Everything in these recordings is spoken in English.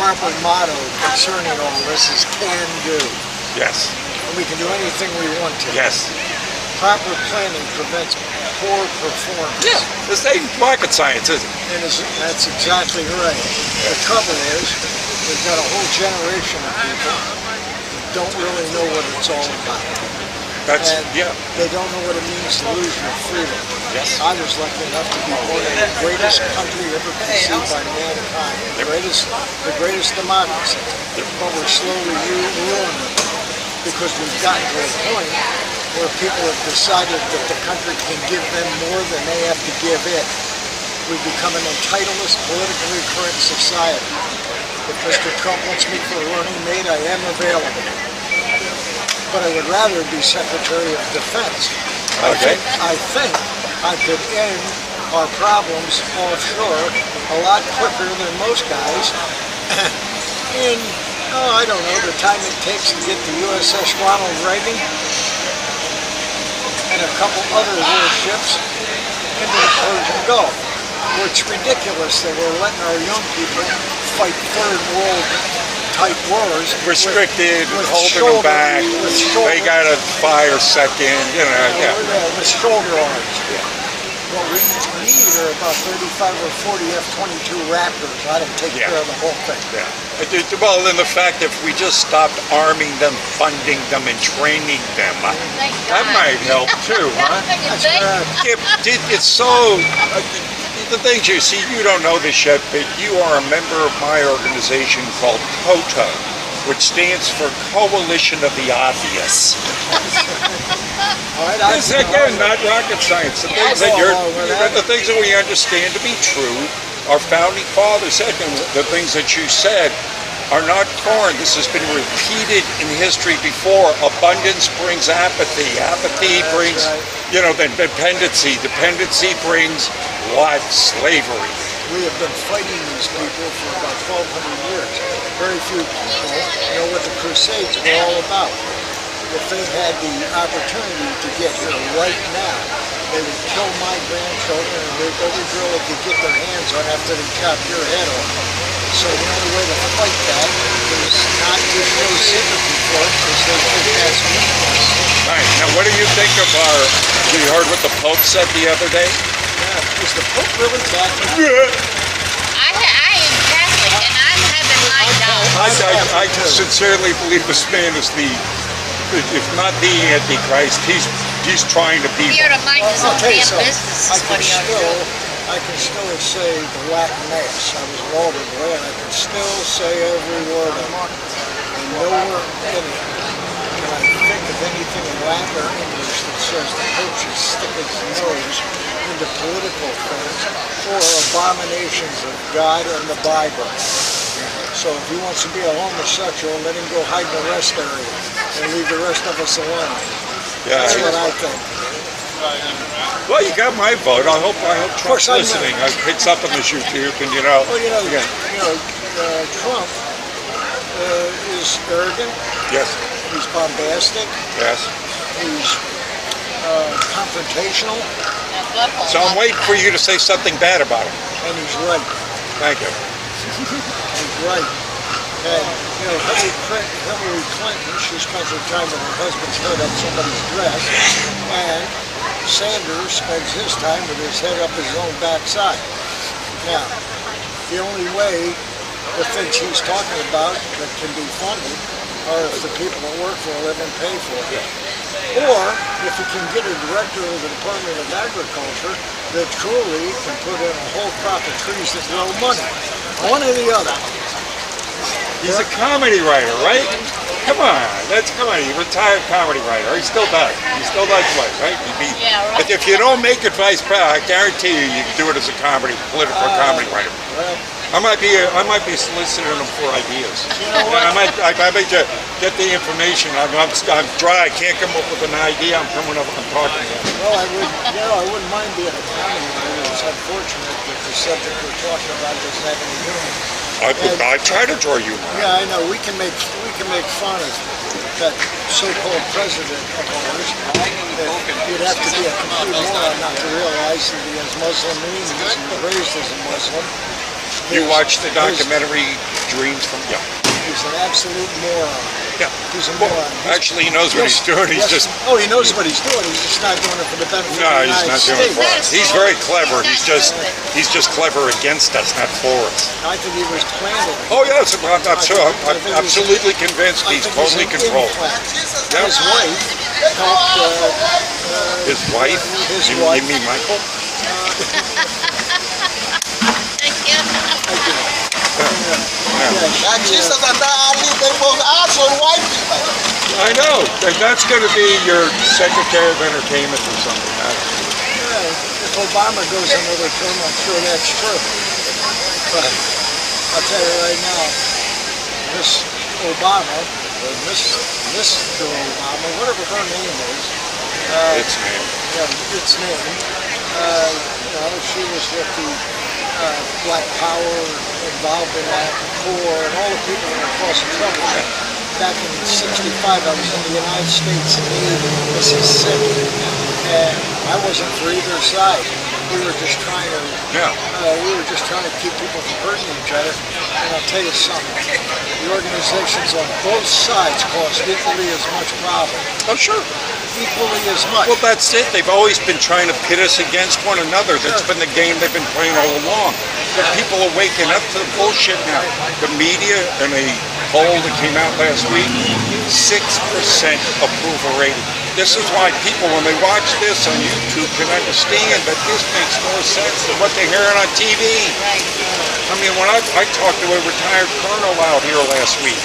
proper motto concerning all this is can do. Yes. And we can do anything we want to. Yes. Proper planning prevents poor performance. Yeah. This ain't rocket science, is it? And that's exactly right. The trouble is, we've got a whole generation of people who don't really know what it's all about. That's, And yeah. they don't know what it means to lose your freedom. Yes. I was lucky enough to be born in the greatest country ever conceived by mankind, the greatest democracy. But we're slowly ruining it because we've gotten to a point where people have decided that the country can give them more than they have to give it. We've become an entitlement, politically correct society. If Mr. Trump wants me for a running mate, I am available. But I would rather be Secretary of Defense. Okay. I think I could end our problems offshore a lot quicker than most guys in, I don't know, the time it takes to get the USS Ronald Reagan and a couple other warships into the Persian Gulf. Where it's ridiculous that we're letting our young people fight third world type wars. Restricted, with holding them back. They got to fire second, with shoulder arms. What we need are about 35 or 40 F-22 Raptors. I didn't take care of the whole thing. Yeah. Well, then the fact if we just stopped arming them, funding them, and training them, that might help too, huh? It's so... The things you see, you don't know this yet, but you are a member of my organization called COTO, which stands for Coalition of the Obvious. This again, not rocket science. The things that we understand to be true, our founding fathers said, and the things that you said are not foreign. This has been repeated in history before. Abundance brings apathy. Apathy brings, then dependency. Dependency brings what? Slavery. We have been fighting these people for about 1,200 years. Very few people know what the Crusades were all about. If they had the opportunity to get here right now, they would kill my grandchildren and rape every girl they could get their hands on after they chop your head off. So the only way to fight that is not to show sympathy for it because they think that's weakness. Right. Now, what do you think of you heard what the Pope said the other day? Yeah. Is the Pope really Catholic? I am Catholic and I'm having my doubt. I sincerely believe this man is if not the Antichrist, he's trying to be. He ought to mind his own damn business is what he ought to do. I can still say the Latin Mass. I was an altar boy, and I can still say every word of it. And nowhere in it can I think of anything in Latin or English that says the Pope should stick his nose into political things or abominations of God and the Bible. So if he wants to be a homosexual, let him go hide in the rest area and leave the rest of us alone. Yeah, that's what I think. Well, you got my vote. I hope Trump's listening. Picks up on this YouTube, and Well, Trump is arrogant. Yes. He's bombastic. Yes. He's confrontational. So I'm waiting for you to say something bad about him. And he's right. Thank you. He's right. And Hillary Clinton, she spends her time with her husband's head up somebody's dress, and Sanders spends his time with his head up his own backside. Now, the only way the things he's talking about that can be funded are if the people that work for a living pay for it. Or if you can get a director of the Department of Agriculture that truly can put in a whole crop of trees that grow money. One or the other. He's a comedy writer, right? Come on, he's a retired comedy writer. He still does. He still does play, right? Yeah, right. But if you don't make it vice president, I guarantee you can do it as a political comedy writer. Well, I might be soliciting him for ideas. You know what? I might just get the information. I'm dry. I can't come up with an idea. I'm talking to him. Well, I wouldn't mind being a comedy writer. It's unfortunate that the subject we're talking about doesn't have any humor. I try to draw you. Yeah, I know. We can make fun of that so-called president of ours. You'd have to be a complete moron not to realize that he has Muslim leanings and raised as a Muslim. You watched the documentary dreams from, yeah. He's an absolute moron. Yeah. He's a Well, moron. actually, he knows what he's doing. He's just, Oh, he knows what he's doing. He's just not doing it for the benefit no, of the he's United not doing it States. for us. He's very clever. He's just clever against us, not for us. I think he was planning. Oh, yes, I'm sure. I'm absolutely convinced he's totally controlled. Yeah. His wife helped. His wife? His You wife. mean Michael? I know. And that's going to be your Secretary of Entertainment or something. If Obama goes another term, I'm sure that's true. But I'll tell you right now, Miss Obama, or Mr. Obama, whatever her name is, It's name. yeah, its name, she was with the Black Power, involved in that, CORE, and all the people that were causing trouble. Back in '65, I was in the United States Navy in Mississippi, and I wasn't for either side. We were just trying to, keep people from hurting each other. And I'll tell you something, the organizations on both sides caused equally as much problem. Oh, sure. Equally as much. Well, that's it. They've always been trying to pit us against one another. That's been the game they've been playing all along. But people are waking up to the bullshit now. The media, in a poll that came out last week, 6% approval rating. This is why people, when they watch this on YouTube, can understand that this makes more sense than what they're hearing on TV. I mean, when I talked to a retired colonel out here last week,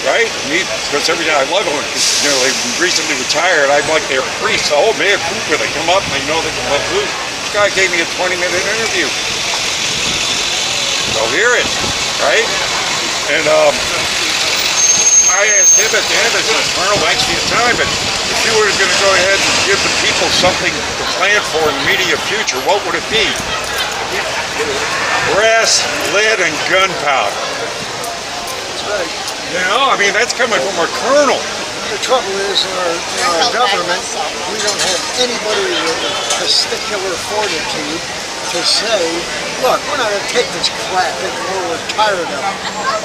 right? Because every day I love it when they recently retired. I'm like their priest. Oh man, Cooper, they come up and they know they can let loose. This guy gave me a 20-minute interview. So hear it, right? And I asked him at the end, I said, Colonel, thanks for your time, but if you were going to go ahead and give the people something to plan for in the immediate future, what would it be? Brass, lead, and gunpowder. That's right. You know, I mean, that's coming from a colonel. The trouble is, in our government, we don't have anybody with the testicular fortitude to say, look, we're not going to take this crap anymore, we're tired of it.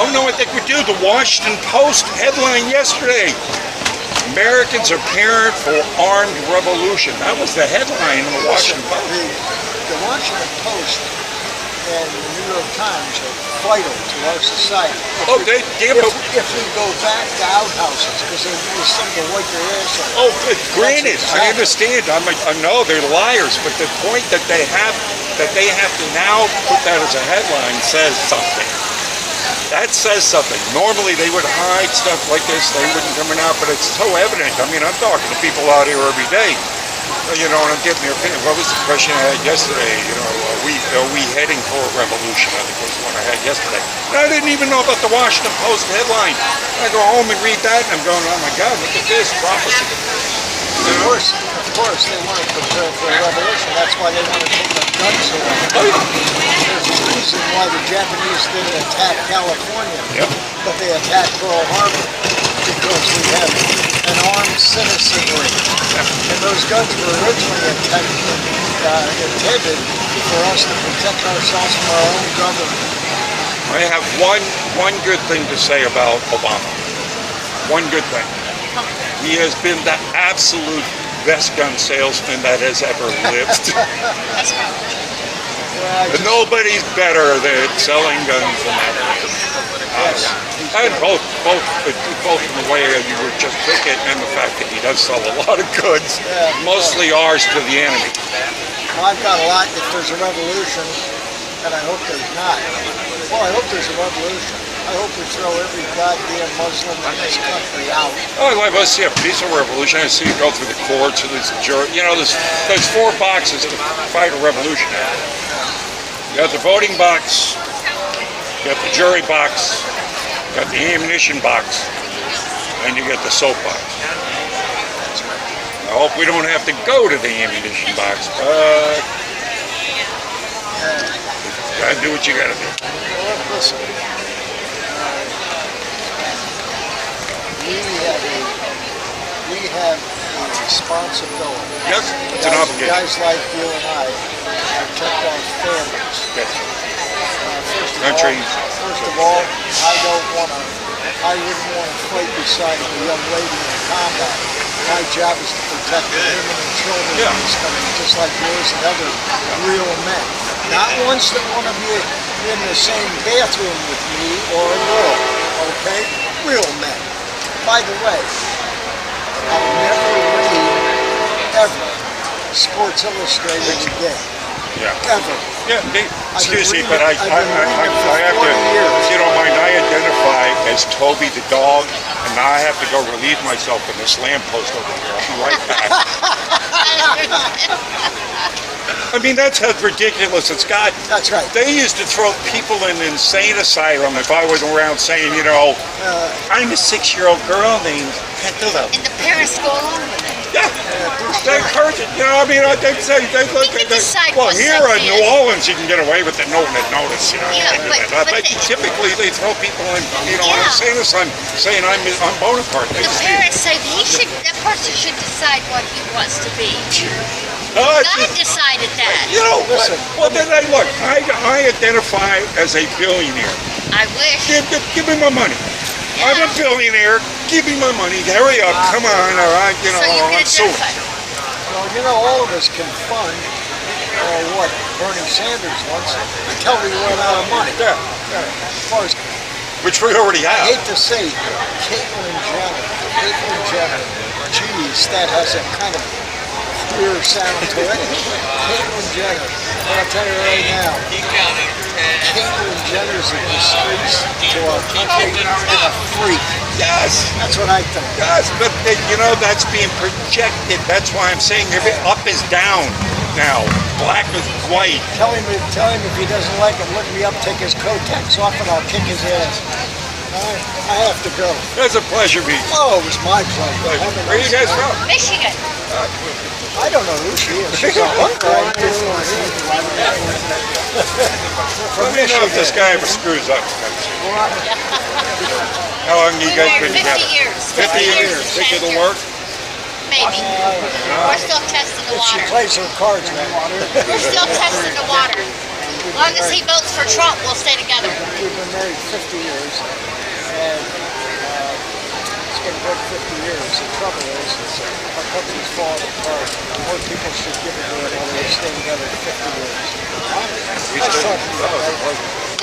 Oh no, I think we do. The Washington Post headline yesterday. Americans are preparing for armed revolution. That was the headline in the Washington Post. The Washington Post and the New York Times are vital to our society. Oh, they If we go back to outhouses, because they really something to wipe your ass on. Oh, granted, I understand. I know they're liars, but the point that they have to now put that as a headline says something. That says something. Normally they would hide stuff like this. They wouldn't coming out, but it's so evident. I mean, I'm talking to people out here every day. You know, and I'm getting their opinion. What was the question I had yesterday? You know, are we heading for a revolution? I think was the one I had yesterday. And I didn't even know about the Washington Post headline. I go home and read that, and I'm going, oh my God, look at this prophecy. Of course, they want to prepare for a revolution. That's why they want to take the guns away. Oh, yeah. There's a reason why the Japanese didn't attack California, Yep. but they attacked Pearl Harbor, because we have an armed citizenry. And those guns were originally intended for us to protect ourselves from our own government. I have one good thing to say about Obama. One good thing. He has been the absolute best gun salesman that has ever lived. And nobody's better than selling guns than that. And both in the way you were just picking and the fact that he does sell a lot of goods, mostly ours to the enemy. Well, I've got a lot if there's a revolution, and I hope there's not. Well, I hope there's a revolution. I hope we throw every goddamn Muslim in this country out. Oh, I'd like to see a peaceful revolution. I see you go through the courts and there's jury. You know, there's 4 boxes to fight a revolution. You got the voting box, you got the jury box, you got the ammunition box, and you got the soap box. I hope we don't have to go to the ammunition box, but gotta do what you gotta do. Well, listen, we have a responsibility. Yes, it's an obligation. Guys like you and I protect our families. Yes. Country. Country. First of all, I wouldn't want to fight beside a young lady in combat. My job is to protect the women and children in this country, just like yours and other real men. Not ones that want to be in the same bathroom with me or a girl, okay? Real men. By the way, I'll never read, ever, Sports Illustrated again. Yeah. Ever. Yeah, excuse me, reading but it- I I've been reading it for have to, 40 years. if you don't mind, I identify as Toby the dog, and now I have to go relieve myself in this lamppost over here. I'll be right back. I mean, that's how ridiculous it's got. That's right. They used to throw people in an insane asylum if I was around saying, you know, I'm a 6-year-old girl named Pentilla. And the parents go along with it. Yeah, they encourage it. You know, I mean, they say, they look You at can decide well, what here sex in he New is. Orleans, you can get away with it, no one would notice, you know. Yeah, but Typically, they throw people in, you know, Yeah. an insane asylum saying I'm Bonaparte. The parents say that person should decide what he wants to be. Oh, it's God just- decided that. you know, Listen. well, then look, I identify as a billionaire. I wish. Give me my money. I'm a billionaire. Give me my money. Hurry up. Come on. All right. You know, So you can I'm suing. identify. Well, you know, all of us can fund, what Bernie Sanders wants until we run out of money. Yeah. As far as, Which we already I have. hate to say, Caitlyn Jenner, geez, that has a kind of queer sound to it. Caitlyn Jenner, I'll tell you right now, Caitlyn Jenner's a disgrace to our country and a freak. Yes. That's what I think. Yes, but you know that's being projected. That's why I'm saying up is down now, black is white. Tell him if he doesn't like it, look me up, take his Kotex off, and I'll kick his ass. I have to go. It's a pleasure meeting. Oh, it was my pleasure. Have a Where are you nice guys night. from? Michigan. I don't know who she is. She's a hooker. Let me know if this guy ever screws up. How long you guys been 50 together? years. 50 years. Think it'll work? Maybe. We're still testing the She water. plays her cards right. We're still testing the water. As long as he votes for Trump, we'll stay together. We've been married 50 years, and it's been good 50 years. The trouble is, our country's falling apart. More people should give it to it while they stay together 50 years. We Nice still- talking to you, that was a guys. pleasure.